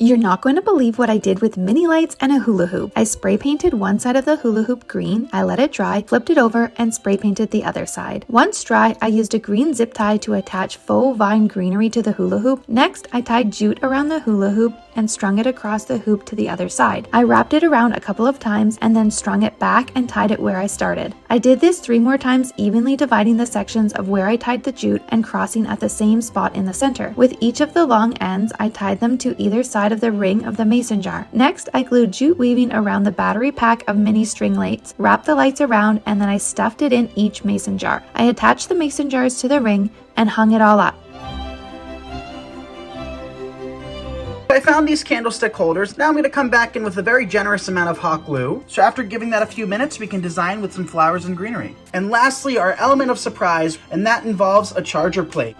You're not going to believe what I did with mini lights and a hula hoop. I spray painted one side of the hula hoop green, I let it dry, flipped it over, and spray painted the other side. Once dry, I used a green zip tie to attach faux vine greenery to the hula hoop. Next, I tied jute around the hula hoop and strung it across the hoop to the other side. I wrapped it around a couple of times and then strung it back and tied it where I started. I did this 3 more times, evenly dividing the sections of where I tied the jute and crossing at the same spot in the center. With each of the long ends, I tied them to either side of the ring of the mason jar. Next, I glued jute weaving around the battery pack of mini string lights, wrapped the lights around, and then I stuffed it in each mason jar. I attached the mason jars to the ring and hung it all up. I found these candlestick holders. Now I'm going to come back in with a very generous amount of hot glue. So after giving that a few minutes, we can design with some flowers and greenery. And lastly, our element of surprise, and that involves a charger plate.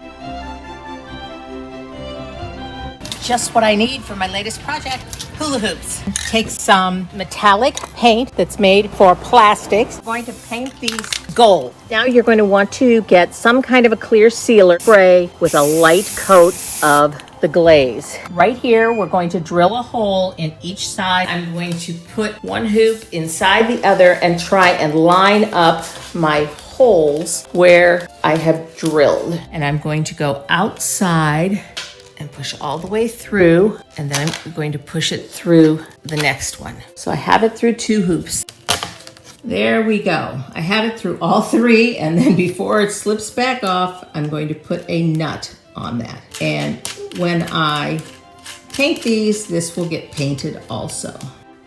Just what I need for my latest project, hula hoops. Take some metallic paint that's made for plastics. I'm going to paint these gold. Now you're going to want to get some kind of a clear sealer spray with a light coat of the glaze. Right here, we're going to drill a hole in each side. I'm going to put one hoop inside the other and try and line up my holes where I have drilled. And I'm going to go outside and push all the way through, and then I'm going to push it through the next one. So I have it through 2 hoops. There we go. I had it through all 3, and then before it slips back off, I'm going to put a nut on that. And when I paint these, this will get painted also.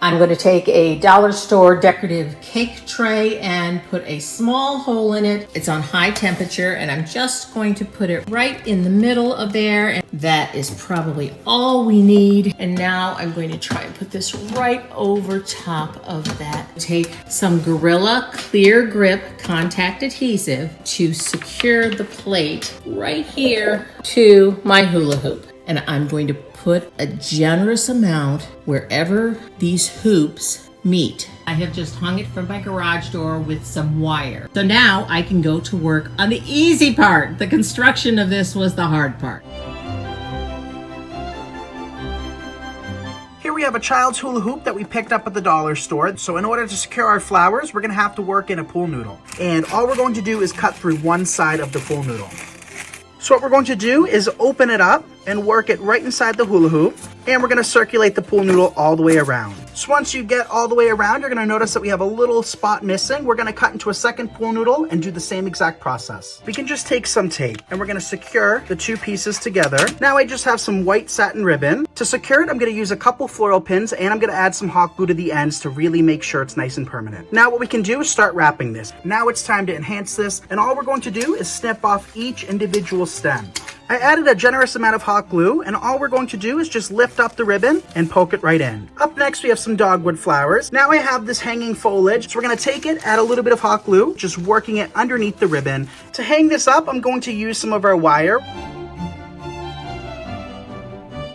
I'm going to take a dollar store decorative cake tray and put a small hole in it. It's on high temperature, and I'm just going to put it right in the middle of there. And that is probably all we need. And now I'm going to try and put this right over top of that. Take some Gorilla Clear Grip contact adhesive to secure the plate right here to my hula hoop. And I'm going to put a generous amount wherever these hoops meet. I have just hung it from my garage door with some wire. So now I can go to work on the easy part. The construction of this was the hard part. Here we have a child's hula hoop that we picked up at the dollar store. So in order to secure our flowers, we're going to have to work in a pool noodle. And all we're going to do is cut through one side of the pool noodle. So what we're going to do is open it up and work it right inside the hula hoop. And we're going to circulate the pool noodle all the way around. So once you get all the way around, you're going to notice that we have a little spot missing. We're going to cut into a second pool noodle and do the same exact process. We can just take some tape and we're going to secure the 2 pieces together. Now I just have some white satin ribbon. To secure it, I'm going to use a couple floral pins and I'm going to add some hot glue to the ends to really make sure it's nice and permanent. Now what we can do is start wrapping this. Now it's time to enhance this, and all we're going to do is snip off each individual stem. I added a generous amount of hot glue, and all we're going to do is just lift up the ribbon and poke it right in. Up next, we have some dogwood flowers. Now I have this hanging foliage, so we're going to take it, add a little bit of hot glue, just working it underneath the ribbon. To hang this up, I'm going to use some of our wire.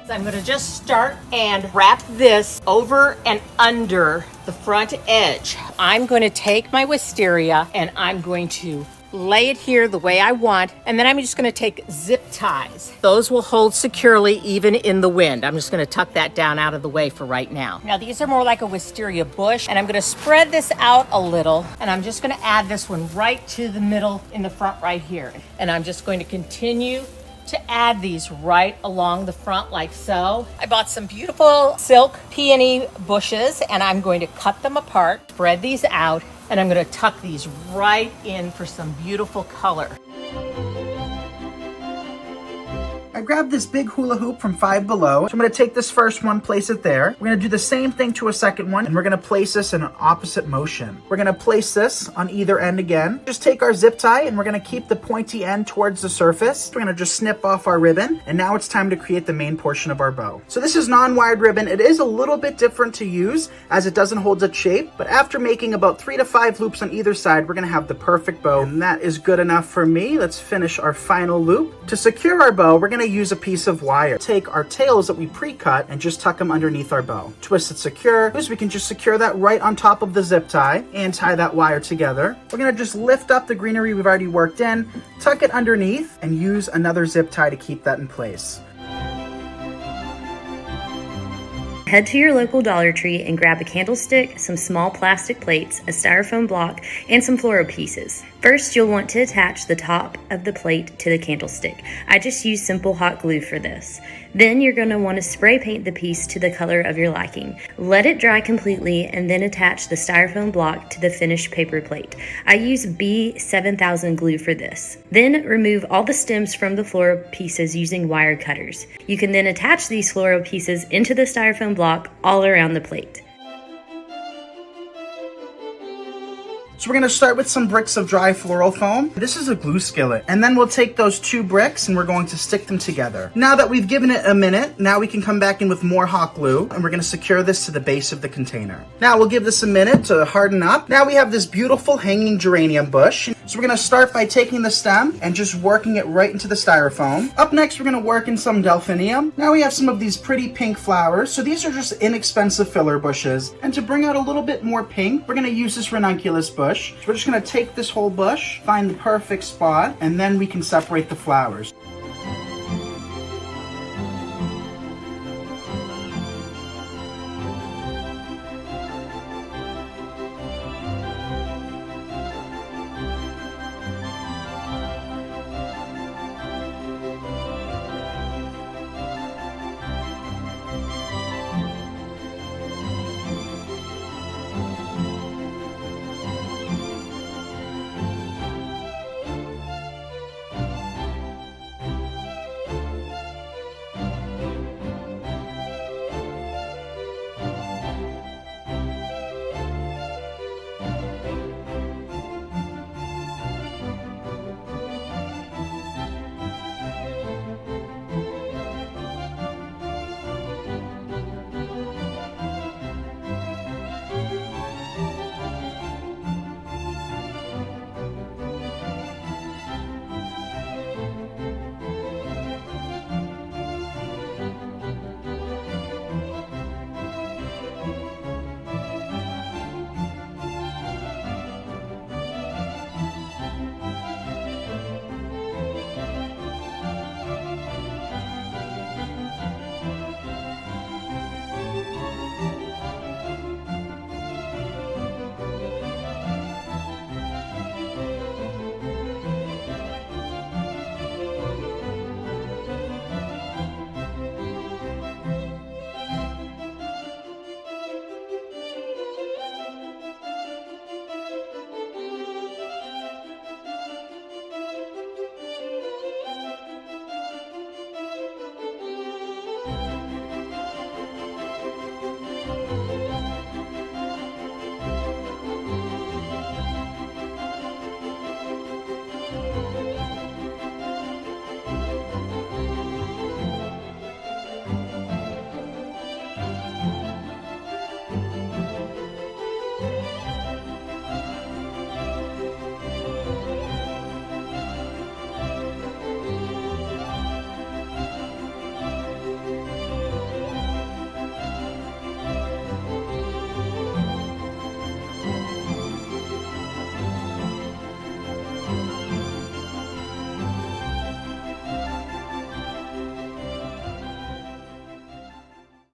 So I'm going to just start and wrap this over and under the front edge. I'm going to take my wisteria and I'm going to lay it here the way I want, and then I'm just going to take zip ties. Those will hold securely even in the wind. I'm just going to tuck that down out of the way for right now. Now these are more like a wisteria bush, and I'm going to spread this out a little, and I'm just going to add this one right to the middle in the front right here. And I'm just going to continue to add these right along the front like so. I bought some beautiful silk peony bushes, and I'm going to cut them apart, spread these out, and I'm going to tuck these right in for some beautiful color. I grabbed this big hula hoop from Five Below. So I'm going to take this first one, place it there. We're going to do the same thing to a second one, and we're going to place this in an opposite motion. We're going to place this on either end again. Just take our zip tie, and we're going to keep the pointy end towards the surface. We're going to just snip off our ribbon, and now it's time to create the main portion of our bow. So this is non-wired ribbon. It is a little bit different to use as it doesn't hold its shape, but after making about 3 to 5 loops on either side, we're going to have the perfect bow, and that is good enough for me. Let's finish our final loop. To secure our bow, we're going to use a piece of wire. Take our tails that we pre-cut and just tuck them underneath our bow. Twist it secure. We can just secure that right on top of the zip tie and tie that wire together. We're going to just lift up the greenery we've already worked in, tuck it underneath, and use another zip tie to keep that in place. Head to your local Dollar Tree and grab a candlestick, some small plastic plates, a styrofoam block, and some floral pieces. First, you'll want to attach the top of the plate to the candlestick. I just use simple hot glue for this. Then you're going to want to spray paint the piece to the color of your liking. Let it dry completely and then attach the styrofoam block to the finished paper plate. I use B7000 glue for this. Then remove all the stems from the floral pieces using wire cutters. You can then attach these floral pieces into the styrofoam block all around the plate. So we're going to start with some bricks of dry floral foam. This is a glue skillet. And then we'll take those 2 bricks and we're going to stick them together. Now that we've given it a minute, now we can come back in with more hot glue and we're going to secure this to the base of the container. Now we'll give this a minute to harden up. Now we have this beautiful hanging geranium bush. So we're going to start by taking the stem and just working it right into the styrofoam. Up next, we're going to work in some delphinium. Now we have some of these pretty pink flowers. So these are just inexpensive filler bushes. And to bring out a little bit more pink, we're going to use this ranunculus bush. So we're just going to take this whole bush, find the perfect spot, and then we can separate the flowers.